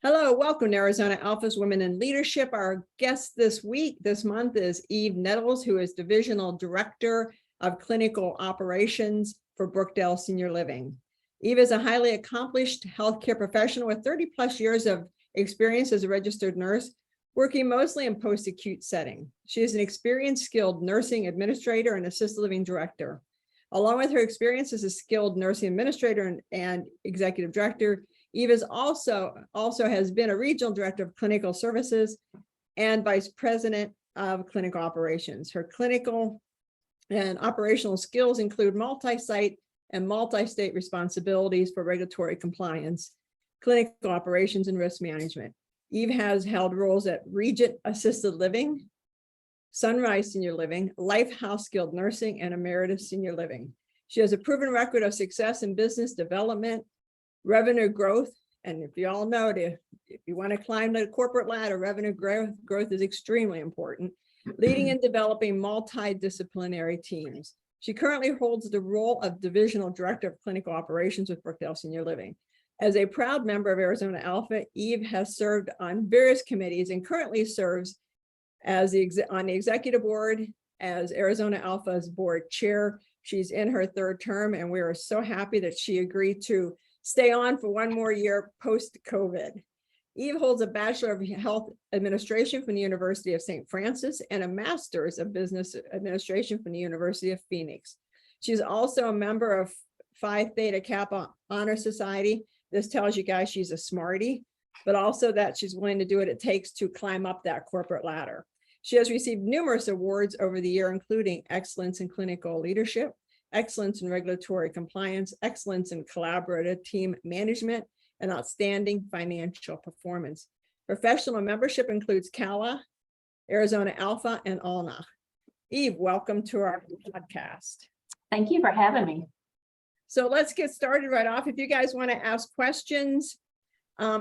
Hello, welcome to Arizona ALFA's Women in Leadership. Our guest this month is Nettles, who is Divisional Director of Clinical Operations for Brookdale Senior Living. Eve is a highly accomplished healthcare professional with 30 plus years of experience as a registered nurse, working mostly in post-acute setting. She is an experienced, skilled nursing administrator and assisted living director. Along with her experience as a skilled nursing administrator and executive director, Eve also has been a regional director of clinical services and vice president of clinical operations. Her clinical and operational skills include multi-site and multi-state responsibilities for regulatory compliance, clinical operations, and risk management. Eve has held roles at Regent Assisted Living, Sunrise Senior Living, Lifehouse Skilled Nursing, and Emeritus Senior Living. She has a proven record of success in business development, revenue growth, and if you all know, if you want to climb the corporate ladder, revenue growth is extremely important, leading and developing multidisciplinary teams. She currently holds the role of Divisional Director of Clinical Operations with Brookdale Senior Living. As a proud member of Arizona ALFA, Eve has served on various committees and currently serves as on the executive board as Arizona ALFA's board chair. She's in her third term, and we are so happy that she agreed to stay on for one more year post-COVID. Eve holds a Bachelor of Health Administration from the University of St. Francis and a Master's of Business Administration from the University of Phoenix. She's also a member of Phi Theta Kappa Honor Society. This tells you guys she's a smarty, but also that she's willing to do what it takes to climb up that corporate ladder. She has received numerous awards over the year, including Excellence in Clinical Leadership, Excellence in Regulatory Compliance, Excellence in Collaborative Team Management, and Outstanding Financial Performance. Professional membership includes CALA, Arizona ALFA, and ALNA. Eve, welcome to our podcast. Thank you for having me. So let's get started right off. If you guys want to ask questions,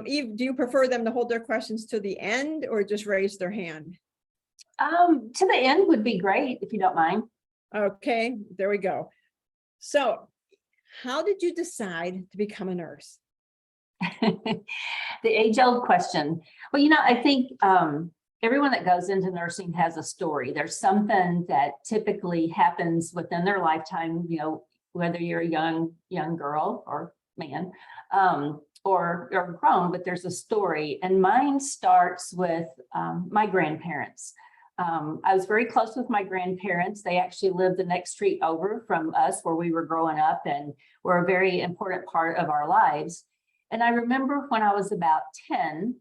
Eve, do you prefer them to hold their questions to the end or just raise their hand? To the end would be great, if you don't mind. Okay, there we go. So how did you decide to become a nurse? The age-old question. Well, I think everyone that goes into nursing has a story. There's something that typically happens within their lifetime, whether you're a young girl or man, or grown, but there's a story. And mine starts with my grandparents. I was very close with my grandparents. They actually lived the next street over from us where we were growing up and were a very important part of our lives. And I remember when I was about 10,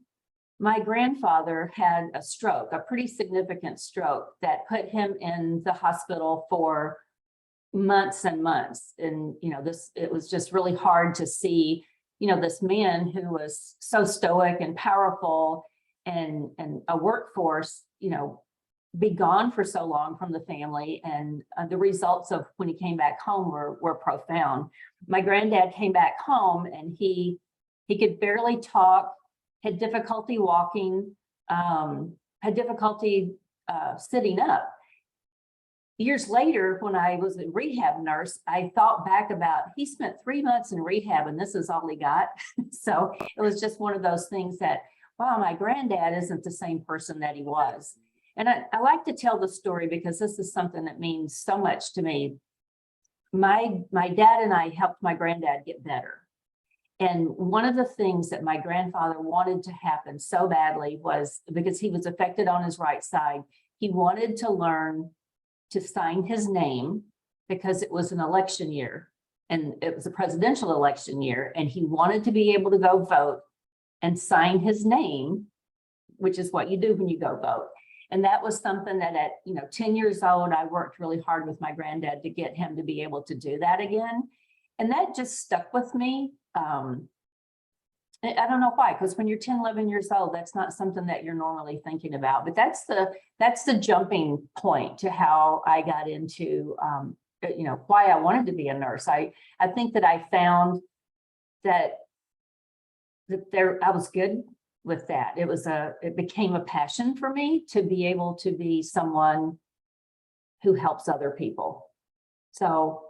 my grandfather had a stroke, a pretty significant stroke that put him in the hospital for months and months. And, it was just really hard to see, this man who was so stoic and powerful and a workforce, be gone for so long from the family. And the results of when he came back home were profound. My granddad came back home and he could barely talk, had difficulty walking, had difficulty sitting up. Years later, when I was a rehab nurse, I thought back about, he spent 3 months in rehab and this is all he got. So it was just one of those things that, wow, my granddad isn't the same person that he was. And I like to tell the story because this is something that means so much to me. My dad and I helped my granddad get better. And one of the things that my grandfather wanted to happen so badly was, because he was affected on his right side, he wanted to learn to sign his name because it was an election year and it was a presidential election year. And he wanted to be able to go vote and sign his name, which is what you do when you go vote. And that was something that at 10 years old, I worked really hard with my granddad to get him to be able to do that again. And that just stuck with me. I don't know why, because when you're 10, 11 years old, that's not something that you're normally thinking about. But that's the jumping point to how I got into, why I wanted to be a nurse. I think that I found that I was good with that. It became a passion for me to be able to be someone who helps other people. So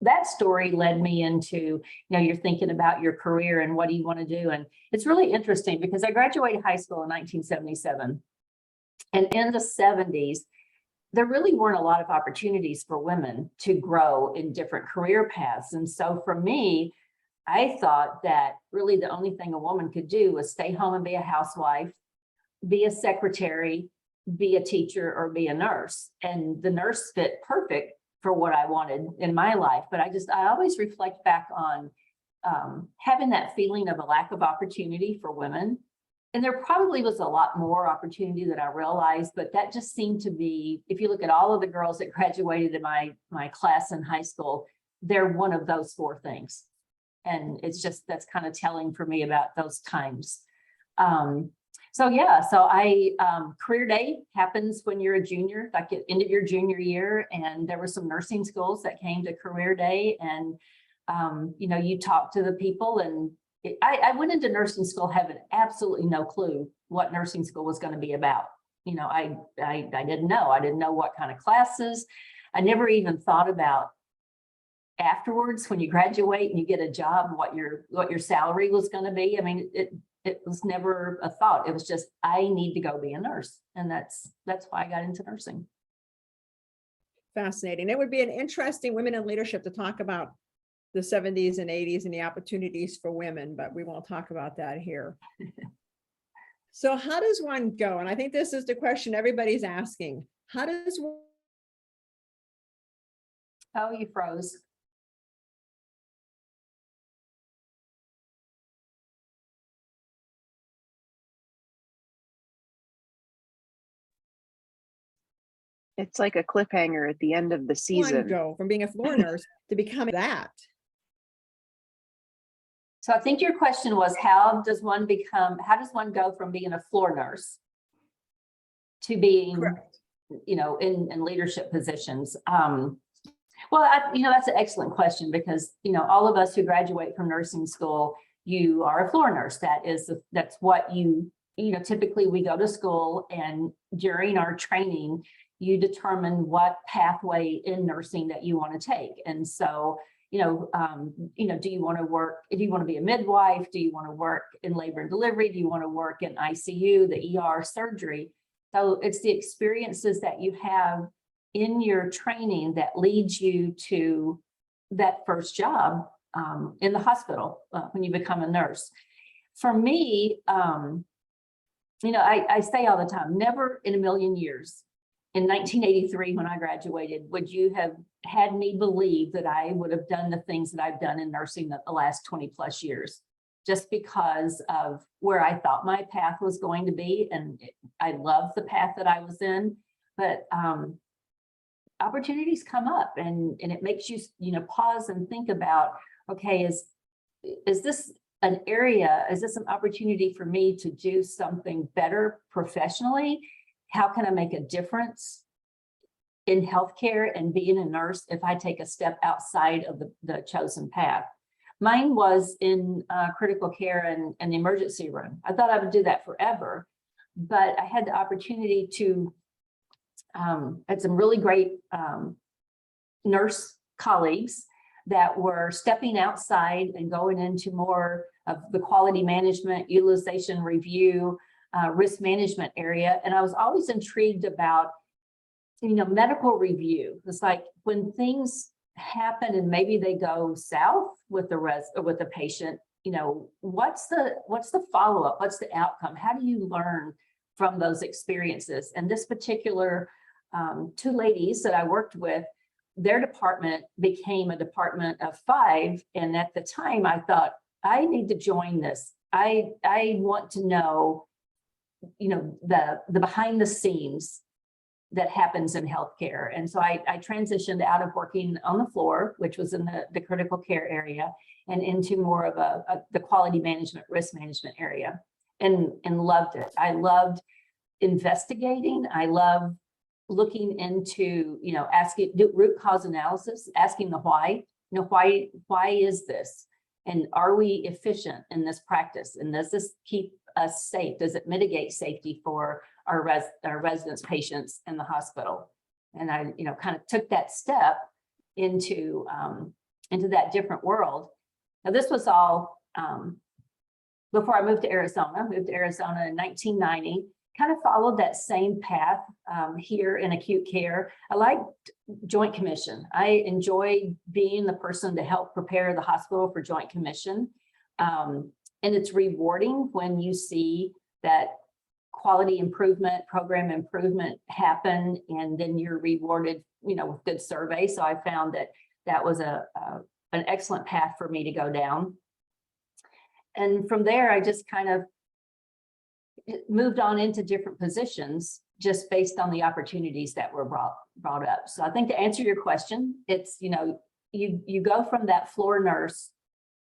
that story led me into, you know, you're thinking about your career and what do you want to do. And it's really interesting because I graduated high school in 1977. And in the 70s, there really weren't a lot of opportunities for women to grow in different career paths. And so for me, I thought that really the only thing a woman could do was stay home and be a housewife, be a secretary, be a teacher, or be a nurse. And the nurse fit perfect for what I wanted in my life. But I always reflect back on having that feeling of a lack of opportunity for women. And there probably was a lot more opportunity than I realized, but that just seemed to be, if you look at all of the girls that graduated in my class in high school, they're one of those four things. And it's just, that's kind of telling for me about those times. So career day happens when you're a junior, like at end of your junior year, and there were some nursing schools that came to career day, and you know, you talk to the people, and I went into nursing school having absolutely no clue what nursing school was going to be about. You know, I didn't know. I didn't know what kind of classes. I never even thought about afterwards when you graduate and you get a job, what your salary was going to be. I mean, it was never a thought. It was just, I need to go be a nurse. And that's why I got into nursing. Fascinating. It would be an interesting women in leadership to talk about the 70s and 80s and the opportunities for women, but we won't talk about that here. So how does one go? And I think this is the question everybody's asking. How does one... Oh, you froze. It's like a cliffhanger at the end of the season. Go from being a floor nurse to becoming that? So I think your question was, how does one go from being a floor nurse to being, correct, you know, in leadership positions? That's an excellent question, because, you know, all of us who graduate from nursing school, you are a floor nurse. That's what you know, typically we go to school, and during our training, you determine what pathway in nursing that you want to take. And so, do you want to be a midwife? Do you want to work in labor and delivery? Do you want to work in ICU, the ER, surgery? So it's the experiences that you have in your training that leads you to that first job in the hospital when you become a nurse. For me, I say all the time, never in a million years, in 1983, when I graduated, would you have had me believe that I would have done the things that I've done in nursing the last 20 plus years, just because of where I thought my path was going to be. And I love the path that I was in, but opportunities come up, and it makes you, pause and think about, okay, is this an area, is this an opportunity for me to do something better professionally? How can I make a difference in healthcare and being a nurse if I take a step outside of the chosen path? Mine was in critical care and the emergency room. I thought I would do that forever, but I had the opportunity to, had some really great nurse colleagues that were stepping outside and going into more of the quality management, utilization review, risk management area. And I was always intrigued about, medical review. It's like when things happen and maybe they go south with the patient, what's the follow-up? What's the outcome? How do you learn from those experiences? And this particular two ladies that I worked with, their department became a department of 5. And at the time I thought, I need to join this. I want to know, the behind the scenes that happens in healthcare. And so I transitioned out of working on the floor, which was in the critical care area, and into more of the quality management, risk management area, and loved it. I loved investigating. I love looking into, do root cause analysis, asking the why. Why is this? And are we efficient in this practice? And does this keep us safe? Does it mitigate safety for our residents, patients in the hospital? And I, kind of took that step into into that different world. Now, this was all before I moved to Arizona. Moved to Arizona in 1990. Kind of followed that same path here in acute care. I liked Joint Commission. I enjoyed being the person to help prepare the hospital for Joint Commission. And it's rewarding when you see that quality improvement, program improvement happen, and then you're rewarded, with good survey. So I found that was an excellent path for me to go down. And from there, I just kind of moved on into different positions just based on the opportunities that were brought up. So I think to answer your question, it's, you go from that floor nurse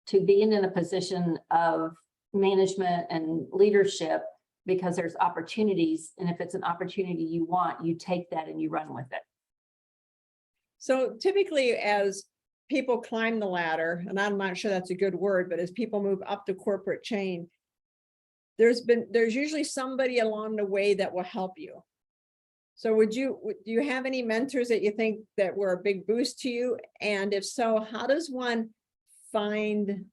to being in a position of management and leadership because there's opportunities. And if it's an opportunity you want, you take that and you run with it. So typically as people climb the ladder, and I'm not sure that's a good word, but as people move up the corporate chain, there's usually somebody along the way that will help you. So do you have any mentors that you think that were a big boost to you? And if so, how does one find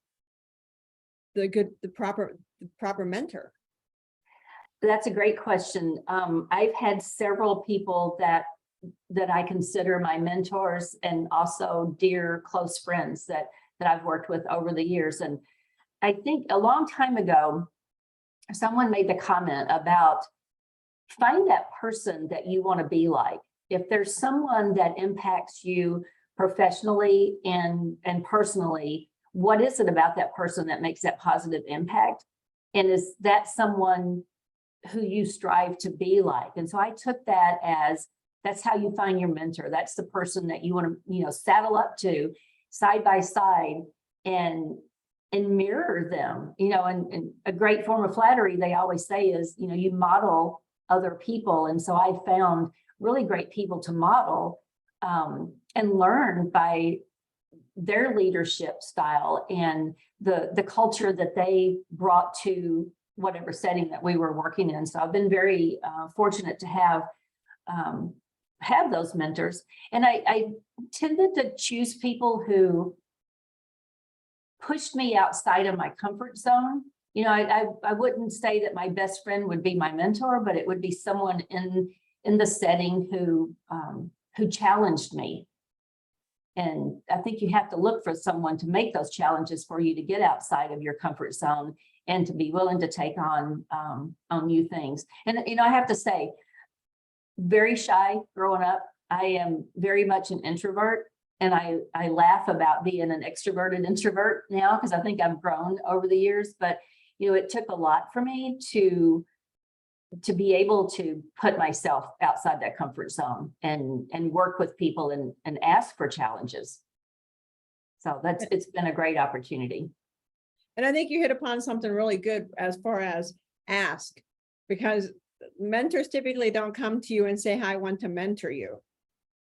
the proper mentor? That's a great question. I've had several people that I consider my mentors and also dear close friends that I've worked with over the years. And I think a long time ago, someone made the comment about find that person that you want to be like. If there's someone that impacts you professionally and personally, what is it about that person that makes that positive impact? And is that someone who you strive to be like? And so I took that as that's how you find your mentor. That's the person that you want to, saddle up to side by side and mirror them, and a great form of flattery they always say is, you model other people. And so I found really great people to model and learn by their leadership style and the culture that they brought to whatever setting that we were working in. So I've been very fortunate to have those mentors. And I tended to choose people who pushed me outside of my comfort zone. I wouldn't say that my best friend would be my mentor, but it would be someone in the setting who challenged me. And I think you have to look for someone to make those challenges for you to get outside of your comfort zone and to be willing to take on new things. And I have to say, very shy growing up. I am very much an introvert. And I laugh about being an extroverted introvert now because I think I've grown over the years. But it took a lot for me to be able to put myself outside that comfort zone and work with people and ask for challenges. So it's been a great opportunity. And I think you hit upon something really good as far as ask, because mentors typically don't come to you and say, "Hi, I want to mentor you."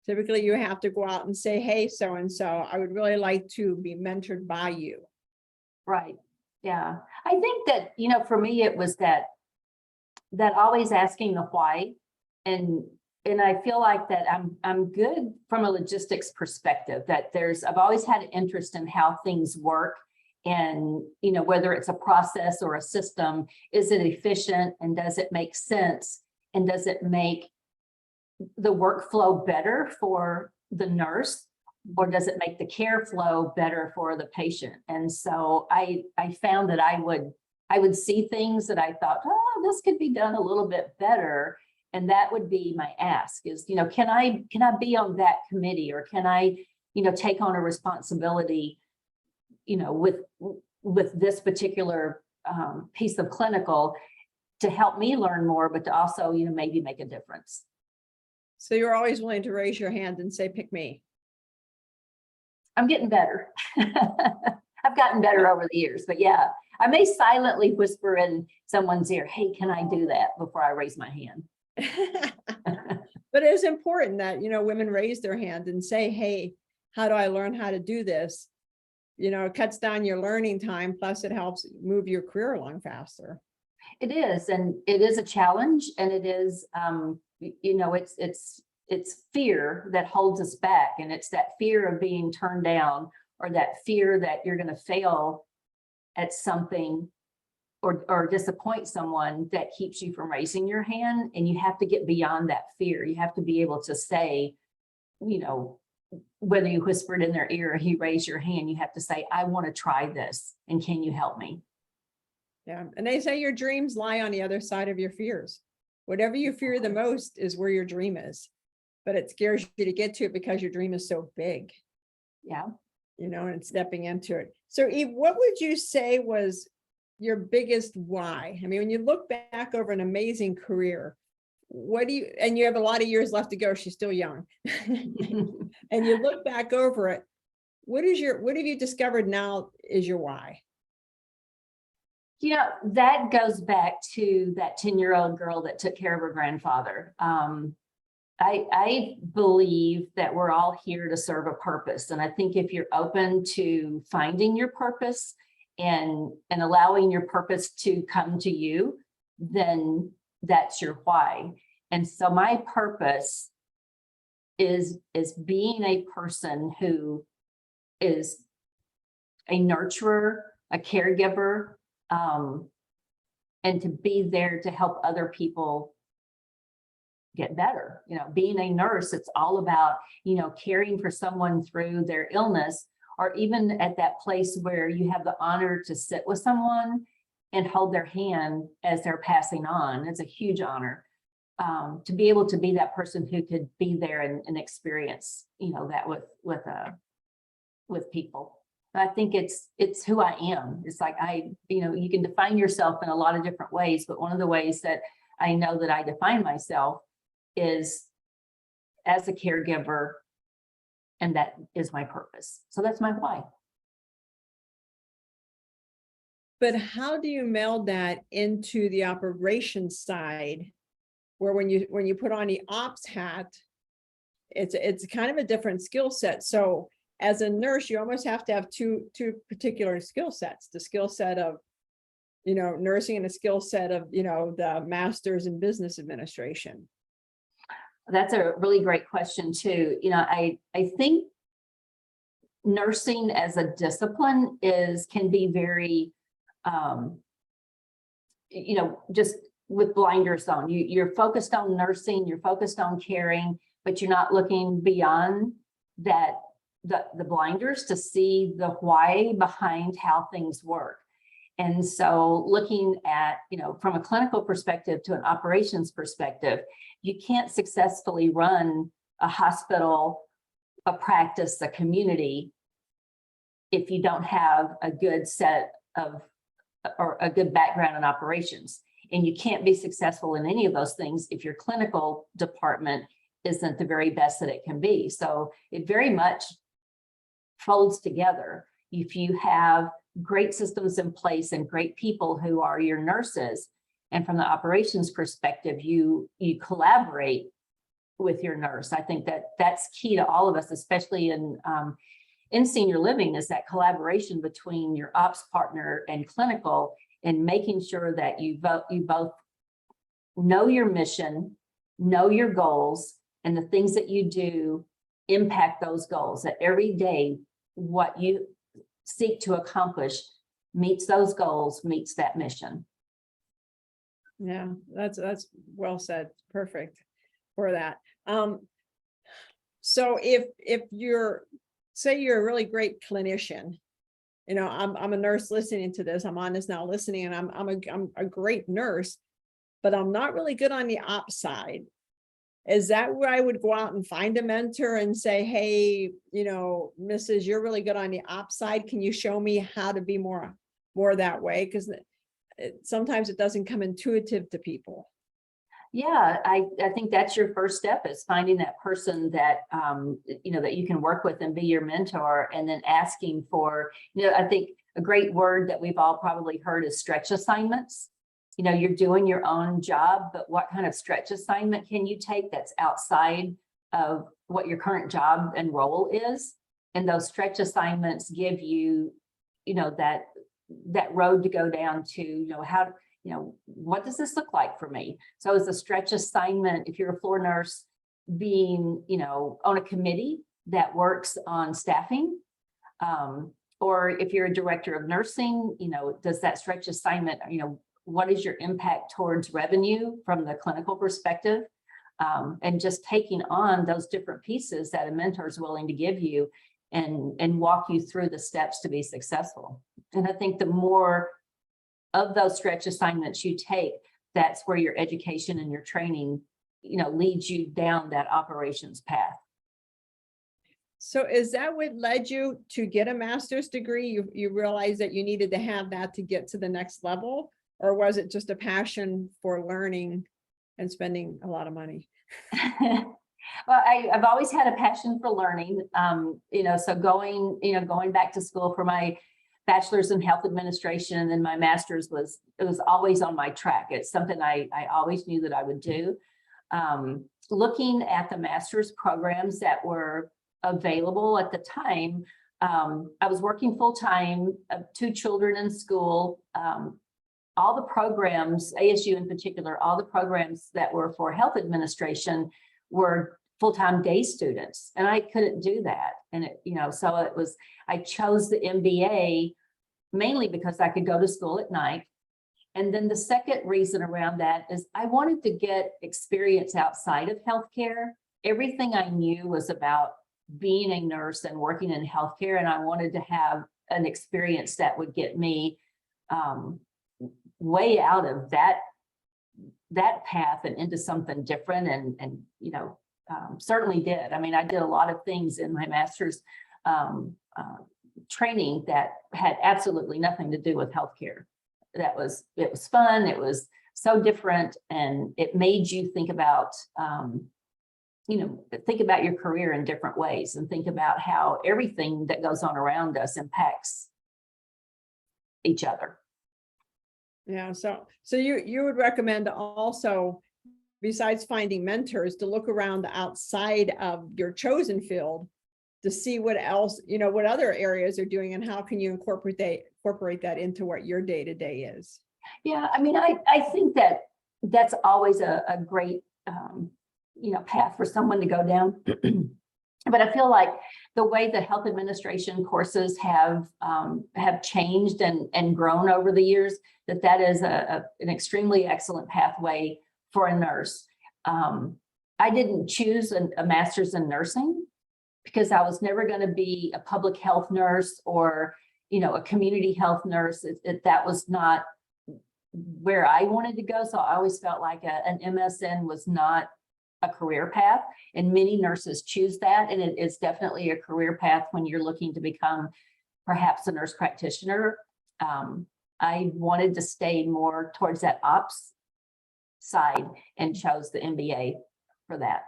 Typically, you have to go out and say, "Hey, so-and-so, I would really like to be mentored by you." Right. Yeah. I think that, for me, it was that always asking the why. And I feel like that I'm good from a logistics perspective, that I've always had an interest in how things work. And, whether it's a process or a system, is it efficient and does it make sense? And does it make the workflow better for the nurse, or does it make the care flow better for the patient? And so I found that I would see things that I thought, oh, this could be done a little bit better. And that would be my ask is, can I be on that committee, or can I, take on a responsibility, with this particular piece of clinical to help me learn more, but to also, maybe make a difference. So you're always willing to raise your hand and say, "Pick me." I'm getting better. I've gotten better over the years, but yeah, I may silently whisper in someone's ear, "Hey, can I do that?" before I raise my hand. But it's important that, women raise their hand and say, "Hey, how do I learn how to do this?" It cuts down your learning time. Plus it helps move your career along faster. It is. And it is a challenge. And it is, it's fear that holds us back. And it's that fear of being turned down or that fear that you're going to fail at something or disappoint someone that keeps you from raising your hand. And you have to get beyond that fear. You have to be able to say, you know, whether you whispered in their ear or you raise your hand, you have to say, I want to try this. And can you help me? Yeah. And they say your dreams lie on the other side of your fears. Whatever you fear the most is where your dream is, but it scares you to get to it because your dream is so big. Yeah. You know, and stepping into it. So Eve, what would you say was your biggest why? I mean, when you look back over an amazing career, what do you, and you have a lot of years left to go, she's still young, and you look back over it, what have you discovered now is your why? You know, that goes back to that 10-year-old girl that took care of her grandfather. I believe that we're all here to serve a purpose. And I think if you're open to finding your purpose and allowing your purpose to come to you, then that's your why. And so my purpose is being a person who is a nurturer, a caregiver, and to be there to help other people get better. You know, being a nurse, it's all about, you know, caring for someone through their illness, or even at that place where you have the honor to sit with someone and hold their hand as they're passing on. It's a huge honor to be able to be that person who could be there and experience, you know, that with people. But I think it's who I am. It's like you know, you can define yourself in a lot of different ways, but one of the ways that I know that I define myself is as a caregiver, and that is my purpose. So that's my why. But how do you meld that into the operations side, where when you put on the ops hat, it's kind of a different skill set. So as a nurse, you almost have to have two particular skill sets: the skill set of, you know, nursing, and a skill set of, you know, the master's in business administration. That's a really great question too. You know, I think nursing as a discipline can be very, you know, just with blinders on. You're focused on nursing, you're focused on caring, but you're not looking beyond that, the blinders to see the why behind how things work. And so looking at, you know, from a clinical perspective to an operations perspective, you can't successfully run a hospital, a practice, a community, if you don't have a good set of, or a good background in operations. And you can't be successful in any of those things if your clinical department isn't the very best that it can be. So it very much folds together. If you have great systems in place and great people who are your nurses, and from the operations perspective, you collaborate with your nurse. I think that's key to all of us, especially in senior living, is that collaboration between your ops partner and clinical, and making sure that you both know your mission, know your goals, and the things that you do impact those goals. That every day, what you seek to accomplish meets those goals, meets that mission. Yeah, that's well said. Perfect for that. So if you're, say you're a really great clinician, you know, I'm a nurse listening to this, I'm on this now listening, and I'm a great nurse, but I'm not really good on the ops side. Is that where I would go out and find a mentor and say, hey, you know, Mrs., you're really good on the ops side. Can you show me how to be more that way? Because sometimes it doesn't come intuitive to people. Yeah, I think that's your first step, is finding that person that, you know, that you can work with and be your mentor, and then asking for, you know, I think a great word that we've all probably heard is stretch assignments. You know, you're doing your own job, but what kind of stretch assignment can you take that's outside of what your current job and role is? And those stretch assignments give you, you know, that road to go down to, you know, how, you know, what does this look like for me? So as a stretch assignment, if you're a floor nurse, being, you know, on a committee that works on staffing, Or if you're a director of nursing, does that stretch assignment, what is your impact towards revenue from the clinical perspective? And just taking on those different pieces that a mentor is willing to give you and walk you through the steps to be successful. And I think the more of those stretch assignments you take, that's where your education and your training, leads you down that operations path. So is that what led you to get a master's degree? You realized that you needed to have that to get to the next level? Or was it just a passion for learning and spending a lot of money? Well, I've always had a passion for learning, so going back to school for my bachelor's in health administration and my master's was always on my track. It's something I always knew that I would do. Looking at the master's programs that were available at the time, I was working full-time, 2 children in school. All the programs, ASU in particular, all the programs that were for health administration were full-time day students, and I couldn't do that. And so it was, I chose the MBA mainly because I could go to school at night. And then the second reason around that is I wanted to get experience outside of healthcare. Everything I knew was about being a nurse and working in healthcare, and I wanted to have an experience that would get me way out of that path and into something different, and certainly did. I mean, I did a lot of things in my master's training that had absolutely nothing to do with healthcare. It was fun. It was so different, and it made you think about your career in different ways, and think about how everything that goes on around us impacts each other. Yeah, so you would recommend also, besides finding mentors, to look around the outside of your chosen field to see what else, what other areas are doing, and how can you incorporate that into what your day-to-day is. Yeah, I mean, I think that's always a great path for someone to go down. But I feel like the way the health administration courses have changed and grown over the years, that is an extremely excellent pathway for a nurse. I didn't choose a master's in nursing because I was never going to be a public health nurse or a community health nurse. That was not where I wanted to go. So I always felt like an MSN was not a career path, and many nurses choose that, and it is definitely a career path when you're looking to become perhaps a nurse practitioner. I wanted to stay more towards that ops side and chose the MBA for that.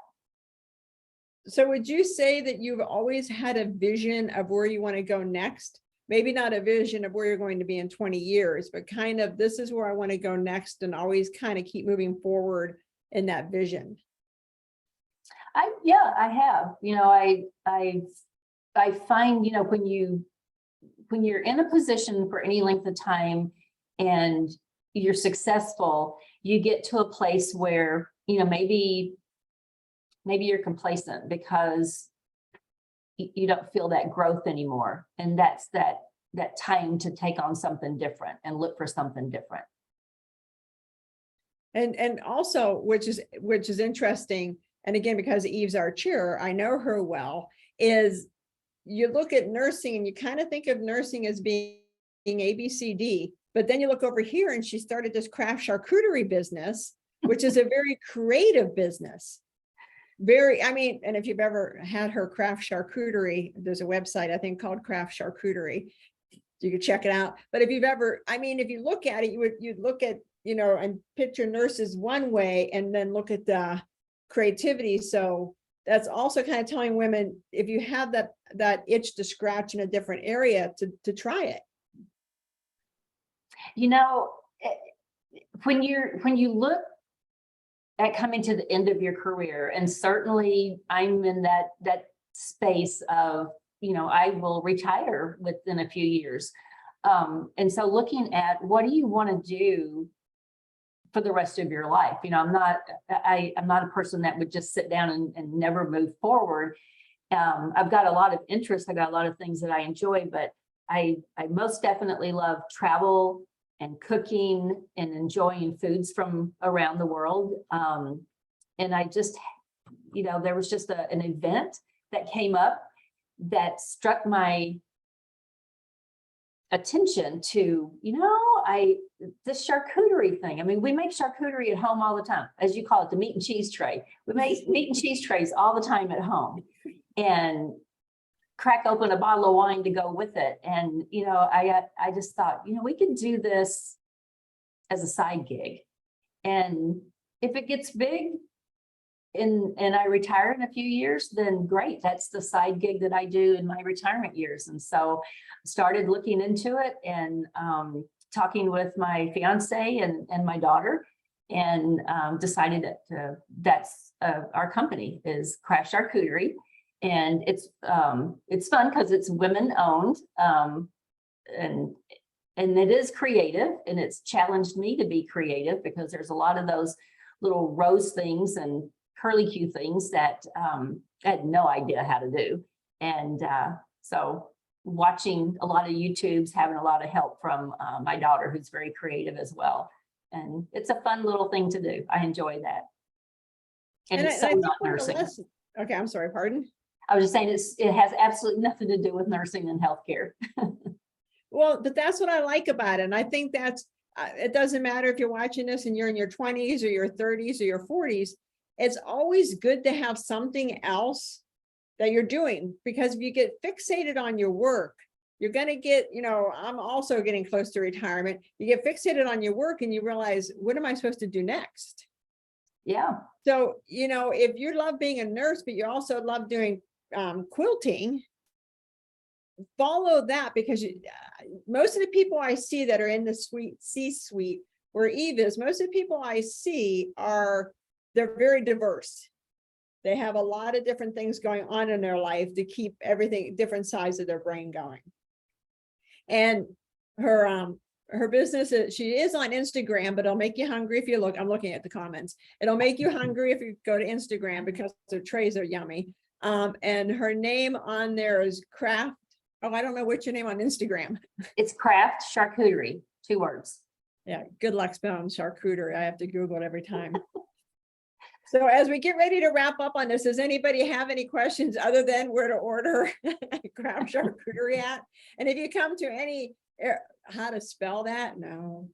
So would you say that you've always had a vision of where you want to go next? Maybe not a vision of where you're going to be in 20 years, but kind of, this is where I want to go next, and always kind of keep moving forward in that vision. I have, I find, when you're in a position for any length of time and you're successful, you get to a place where, maybe you're complacent because you don't feel that growth anymore. And that's that time to take on something different and look for something different. And also, which is interesting, and again, because Eve's our chair, I know her well, is you look at nursing and you kind of think of nursing as being ABCD, but then you look over here and she started this craft charcuterie business, which is a very creative business. And if you've ever had her craft charcuterie, there's a website, I think, called Craft Charcuterie. You could check it out. But if you look at it, you'd look at, and picture nurses one way and then look at the creativity. So that's also kind of telling women, if you have that itch to scratch in a different area, to try it. When you look at coming to the end of your career, and certainly I'm in that space of, I will retire within a few years. And so looking at what do you want to do for the rest of your life? I'm not a person that would just sit down and never move forward. I've got a lot of interest. I got a lot of things that I enjoy, but I most definitely love travel and cooking and enjoying foods from around the world. And I just, there was just an event that came up that struck my attention to, this charcuterie thing. I mean, we make charcuterie at home all the time, as you call it, the meat and cheese tray. We make meat and cheese trays all the time at home, and crack open a bottle of wine to go with it. And, I just thought, we could do this as a side gig. And if it gets big and I retire in a few years, then great. That's the side gig that I do in my retirement years. And so started looking into it and talking with my fiance and my daughter, and decided that that's our company is Craft Charcuterie. And it's fun because it's women owned, and it is creative, and it's challenged me to be creative because there's a lot of those little rose things and curlicue things that I had no idea how to do. And so watching a lot of YouTubes, having a lot of help from my daughter, who's very creative as well. And it's a fun little thing to do. I enjoy that. And it's so not nursing. Okay, I'm sorry, pardon? I was just saying it has absolutely nothing to do with nursing and healthcare. Well, but that's what I like about it. And I think that's, it doesn't matter if you're watching this and you're in your 20s or your 30s or your 40s. It's always good to have something else that you're doing, because if you get fixated on your work, you're going to get, I'm also getting close to retirement. You get fixated on your work and you realize, what am I supposed to do next? Yeah. So, if you love being a nurse, but you also love doing quilting, follow that, because most of the people I see that are in the C-suite where Eve is, most of the people I see they're very diverse. They have a lot of different things going on in their life to keep everything, different sides of their brain going. And her business she is on Instagram, but it'll make you hungry if you look. I'm looking at the comments. It'll make you hungry if you go to Instagram, because their trays are yummy. And her name on there is Craft. Oh, I don't know what's your name on Instagram. It's Craft Charcuterie, 2 words. Yeah, good luck spelling charcuterie. I have to Google it every time. So as we get ready to wrap up on this, does anybody have any questions other than where to order Craft Charcuterie at? And if you come to any, how to spell that? No.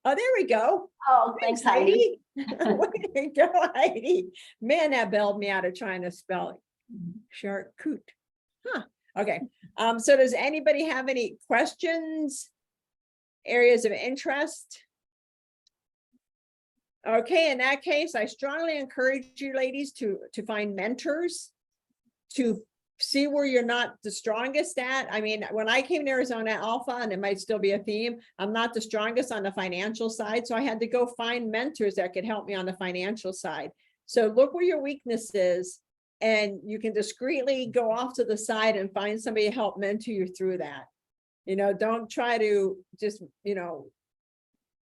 Oh, there we go. Oh, thanks, Heidi. There you go, Heidi. Man, that bailed me out of trying to spell it. Charcut. Huh. Okay. So does anybody have any questions? Areas of interest? Okay, in that case, I strongly encourage you ladies to find mentors, to see where you're not the strongest at. I mean, when I came to Arizona ALFA, and it might still be a theme, I'm not the strongest on the financial side. So I had to go find mentors that could help me on the financial side. So look where your weakness is, and you can discreetly go off to the side and find somebody to help mentor you through that. Don't try to just,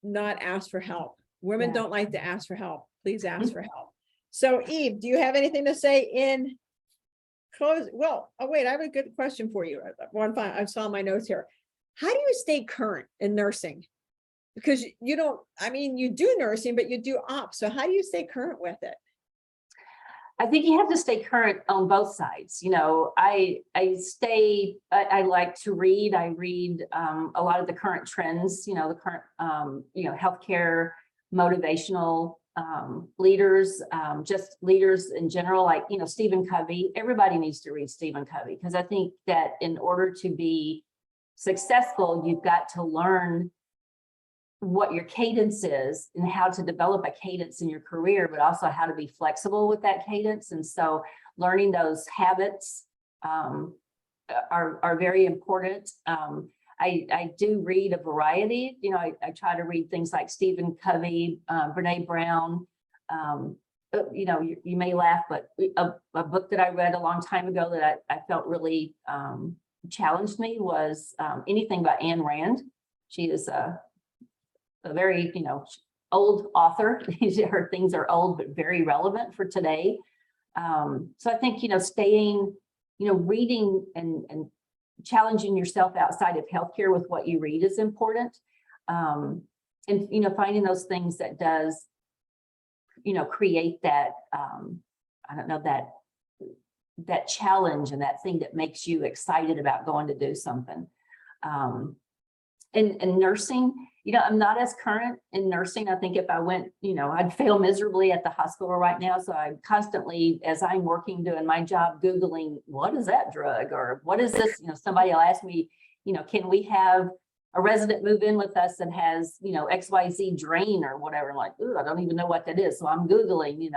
not ask for help. Women don't like to ask for help. Please ask for help. So Eve, do you have anything to say in close? Well, oh wait, I have a good question for you. I saw my notes here. How do you stay current in nursing? Because you do nursing, but you do ops. So how do you stay current with it? I think you have to stay current on both sides. I like to read. I read a lot of the current trends, the current, healthcare, motivational leaders, just leaders in general, like, Stephen Covey. Everybody needs to read Stephen Covey, because I think that in order to be successful, you've got to learn what your cadence is and how to develop a cadence in your career, but also how to be flexible with that cadence. And so learning those habits are very important. I do read a variety, I try to read things like Stephen Covey, Brene Brown. You may laugh, but a book that I read a long time ago that I felt really challenged me was anything by Ayn Rand. She is a very, old author. Her things are old, but very relevant for today. So I think, staying, reading and challenging yourself outside of healthcare with what you read is important. And, finding those things that does, create that, I don't know, that challenge and that thing that makes you excited about going to do something. And nursing, I'm not as current in nursing. I think if I went, I'd fail miserably at the hospital right now. So I'm constantly, as I'm working, doing my job, Googling, what is that drug? Or what is this? Somebody will ask me, can we have a resident move in with us that has, XYZ drain or whatever. I'm like, ooh, I don't even know what that is. So I'm Googling,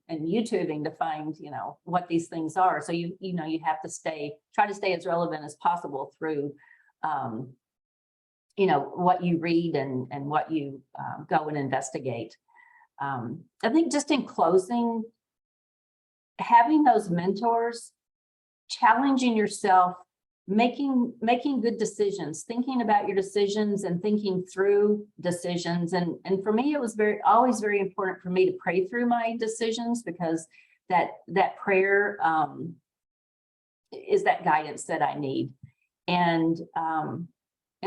and YouTubing to find, what these things are. So you have to try to stay as relevant as possible through, what you read and what you go and investigate. I think just in closing, having those mentors, challenging yourself, making good decisions, thinking about your decisions and thinking through decisions. And for me, it was always very important for me to pray through my decisions, because that prayer is that guidance that I need. And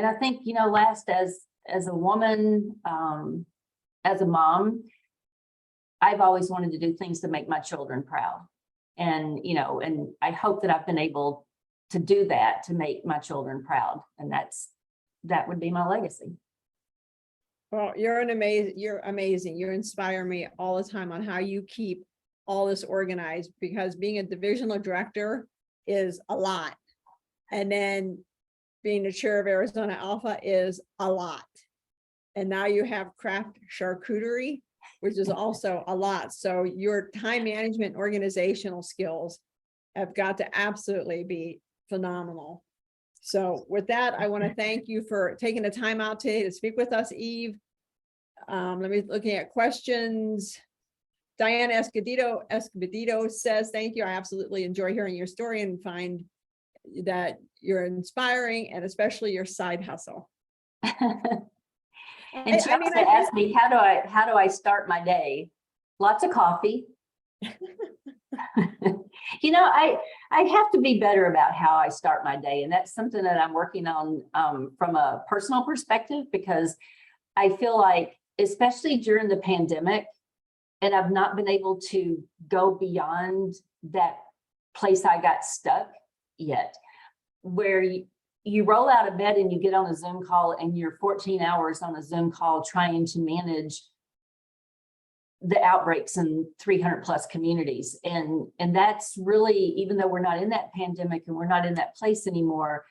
I think, last, as a woman, as a mom, I've always wanted to do things to make my children proud. And, and I hope that I've been able to do that, to make my children proud. And that would be my legacy. Well, you're amazing. You inspire me all the time on how you keep all this organized, because being a divisional director is a lot. And then being the chair of Arizona ALFA is a lot. And now you have craft charcuterie, which is also a lot. So your time management, organizational skills have got to absolutely be phenomenal. So with that, I want to thank you for taking the time out today to speak with us, Eve. Let me looking at questions. Diana Escobedo says, thank you. I absolutely enjoy hearing your story and find that you're inspiring, and especially your side hustle. And she also asked me, how do I start my day? Lots of coffee. I have to be better about how I start my day. And that's something that I'm working on from a personal perspective, because I feel like, especially during the pandemic, and I've not been able to go beyond that place I got stuck yet, where you roll out of bed and you get on a Zoom call and you're 14 hours on a Zoom call trying to manage the outbreaks in 300 plus communities. And that's really, even though we're not in that pandemic and we're not in that place anymore,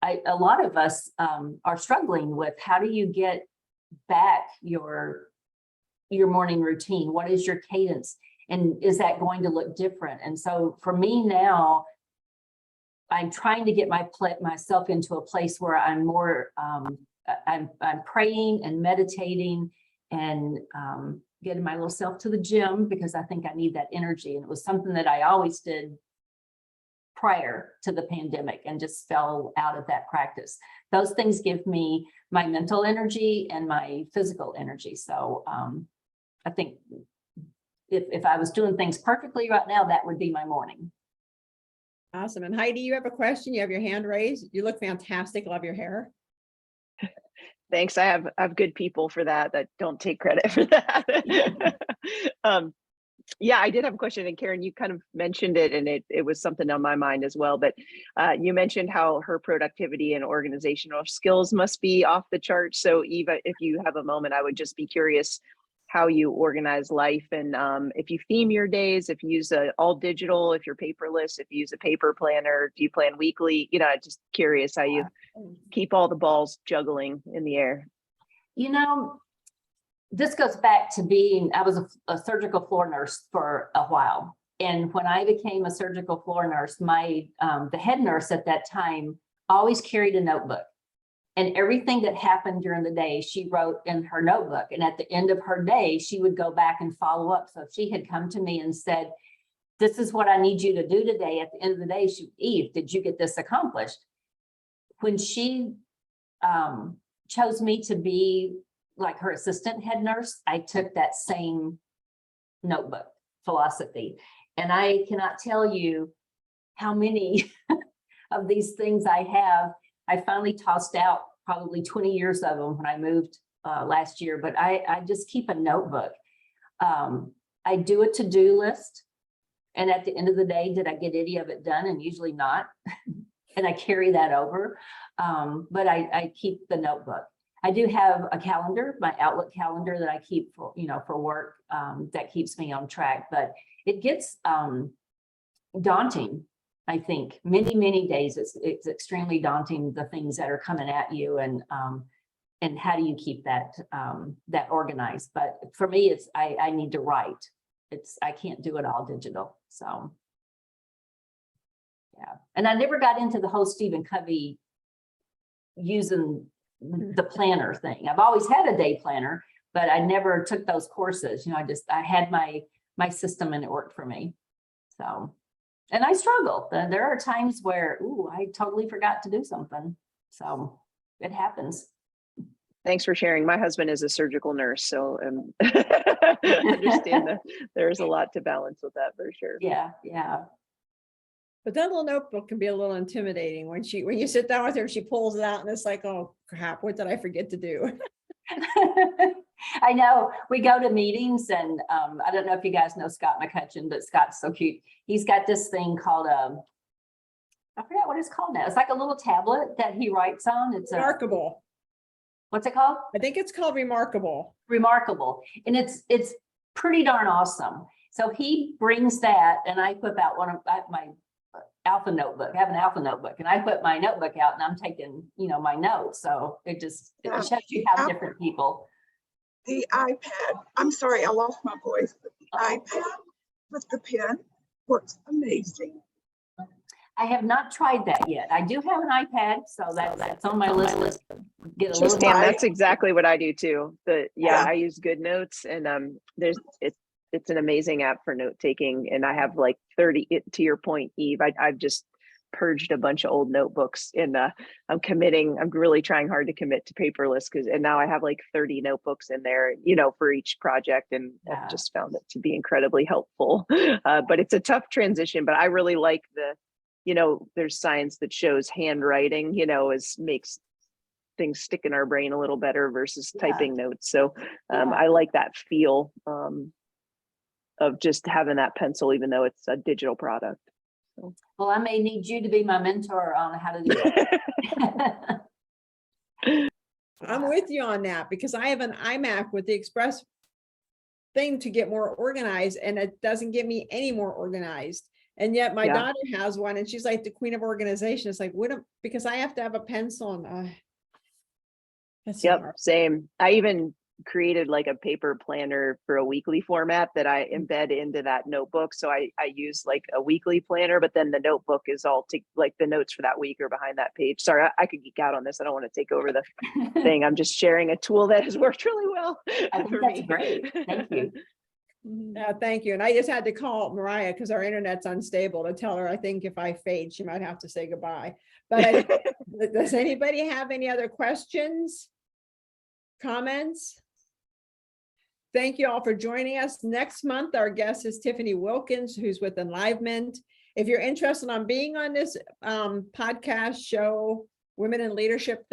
a lot of us are struggling with, how do you get back your morning routine? What is your cadence? And is that going to look different? And so for me now, I'm trying to get myself into a place where I'm more, I'm praying and meditating and getting my little self to the gym, because I think I need that energy. And it was something that I always did prior to the pandemic and just fell out of that practice. Those things give me my mental energy and my physical energy. So I think if I was doing things perfectly right now, that would be my morning. Awesome. And Heidi, you have a question? You have your hand raised. You look fantastic. Love your hair. Thanks. I have good people for that don't take credit for that. Yeah, I did have a question, and Karen, you kind of mentioned it, and it was something on my mind as well. But you mentioned how her productivity and organizational skills must be off the charts. So Eva, if you have a moment, I would just be curious how you organize life, and if you theme your days, if you use all digital, if you're paperless, if you use a paper planner, do you plan weekly? Just curious how you keep all the balls juggling in the air. This goes back to I was a surgical floor nurse for a while. And when I became a surgical floor nurse, the head nurse at that time always carried a notebook. And everything that happened during the day, she wrote in her notebook. And at the end of her day, she would go back and follow up. So if she had come to me and said, this is what I need you to do today, at the end of the day, Eve, did you get this accomplished? When she chose me to be like her assistant head nurse, I took that same notebook philosophy. And I cannot tell you how many of these things I have. I finally tossed out probably 20 years of them when I moved last year, but I just keep a notebook. I do a to-do list. And at the end of the day, did I get any of it done? And usually not. And I carry that over. But I keep the notebook. I do have a calendar, my Outlook calendar that I keep for, for work, that keeps me on track, but it gets daunting. I think many days it's extremely daunting, the things that are coming at you, and how do you keep that organized? But for me, I need to write. I can't do it all digital. So yeah. And I never got into the whole Stephen Covey using the planner thing. I've always had a day planner, but I never took those courses. I had my system and it worked for me. So, and I struggle. There are times where, I totally forgot to do something. So it happens. Thanks for sharing. My husband is a surgical nurse, so understand that there's a lot to balance with that for sure. Yeah. But that little notebook can be a little intimidating when you sit down with her, she pulls it out and it's like, oh crap, what did I forget to do? I know. We go to meetings, and I don't know if you guys know Scott McCutcheon, but Scott's so cute. He's got this thing called I forget what it's called now. It's like a little tablet that he writes on. It's Remarkable. What's it called? I think it's called Remarkable. Remarkable. And it's pretty darn awesome. So he brings that, and I whip out one of my ALFA notebook. I have an ALFA notebook, and I put my notebook out and I'm taking, my notes. So it shows you how different people. The iPad, I'm sorry, I lost my voice, but the iPad with the pen works amazing. I have not tried that yet. I do have an iPad, so that's on my list. Get a little. That's exactly what I do too. I use GoodNotes, and it's an amazing app for note taking. And I have like 30. To your point, Eve, I've just purged a bunch of old notebooks, and I'm really trying hard to commit to paperless, and now I have like 30 notebooks in there, for each project, and I've just found it to be incredibly helpful. But it's a tough transition. But I really like there's science that shows handwriting, makes things stick in our brain a little better versus typing notes. So I like that feel of just having that pencil, even though it's a digital product. So. Well, I may need you to be my mentor on how to do it. I'm with you on that, because I have an iMac with the Express thing to get more organized, and it doesn't get me any more organized. And yet my daughter has one, and she's like the queen of organization. It's like, because I have to have a pencil, and that's same. I even created like a paper planner for a weekly format that I embed into that notebook. So I use like a weekly planner, but then the notebook is all like the notes for that week are behind that page. Sorry, I could geek out on this. I don't want to take over the thing. I'm just sharing a tool that has worked really well. I think that's great. Thank you. Yeah, thank you. And I just had to call Mariah because our internet's unstable to tell her, I think if I fade, she might have to say goodbye. But does anybody have any other questions, comments? Thank you all for joining us. Next month, our guest is Tiffany Wilkins, who's with Enlivenment. If you're interested in being on this podcast show, Women in Leadership, please